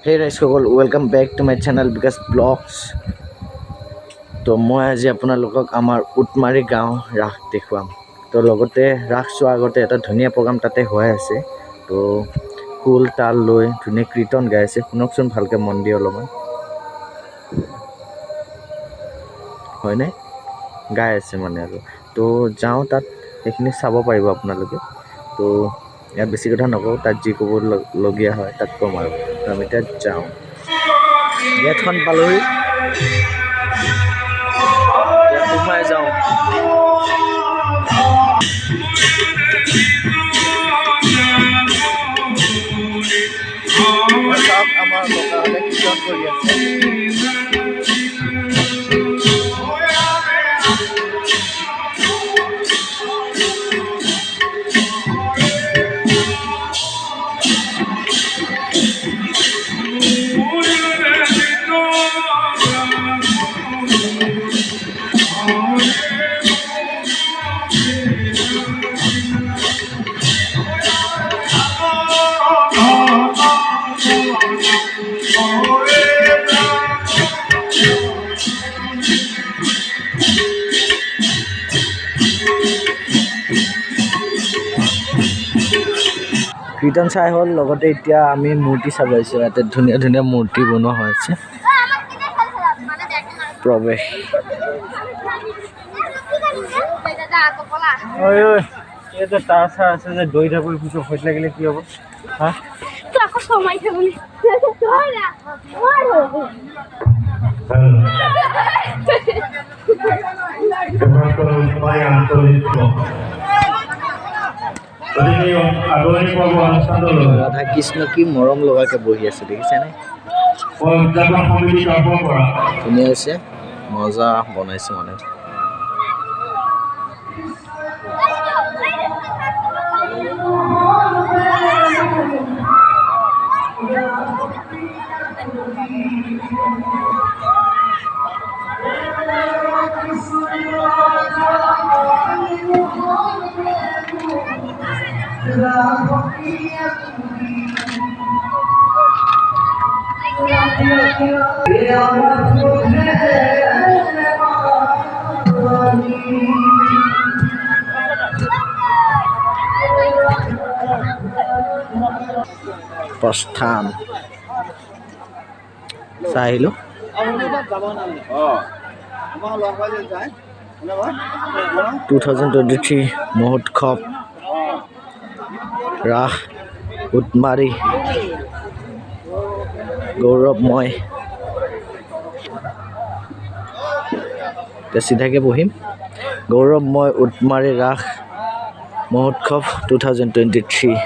Hey guys, welcome back to my channel Bikash Vlogs. তো মই আজি আপোনালোকক আমাৰ উটমাৰী গাঁও ৰাস দেখুৱাম। তো লগতে ৰাস চোৱাৰ আগতে এটা ধুনীয়া প্ৰগ্ৰাম তাতে হৈ আছে। তো খোল তাল লৈ ধুনীয়া কীৰ্তন গাই আছে, শুনকচোন ভালকৈ মন দি অলপমান। হয়নে গাই আছে মানে আৰু। তো যাওঁ তাত, সেইখিনি চাব পাৰিব আপোনালোকে। তো ইয়াত বেছি কথা নকওঁ, তাত যি ক'বলগীয়া হয় তাত ক'ম আৰু। আমি তাত যাওঁ। গেটখন পালোহি, সোমাই যাওঁ। আমাৰ ককাহঁতে কীৰ্তন কৰি আছে। কীৰ্তন চাই হ'ল, লগতে এতিয়া আমি মূৰ্তি চাব আহিছোঁ। ইয়াতে ধুনীয়া ধুনীয়া মূৰ্তি বনোৱা হৈছে। প্ৰৱেশ তাৰ চাৰ আছে যে দৈ থাকোঁ পিছত হৈ লাগিলে কি হ'ব? হা ৰাধা কৃষ্ণ কি মৰম লগাকে বহি আছে, দেখিছেনে? ধুনীয়া হৈছে, মজা বনাইছে মানে। প্ৰস্থান চাই আহিলোঁ। 2023 মহোৎসৱ ৰাস উটমাৰী গৌৰৱময়। এতিয়া চিধাকৈ বহিম। গৌৰৱময় উটমাৰী ৰাস মহোৎসৱ 2023।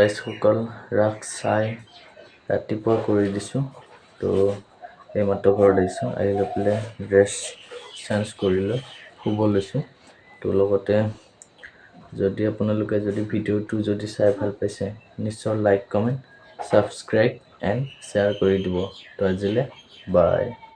ৰাইজসকল ৰাস চাই ৰাতিপুৱা কৰি দিছোঁ। তো এইমাত্ৰ ঘৰত আহিছোঁ, আহি লৈ পেলাই ড্ৰেছ চেঞ্জ কৰি লৈ শুব লৈছোঁ। তো লগতে যদি আপোনালোকে যদি ভিডিঅ'টো যদি চাই ভাল পাইছে, নিশ্চয় like, comment, subscribe and share কৰি দিব। তো আজিলৈ বাই।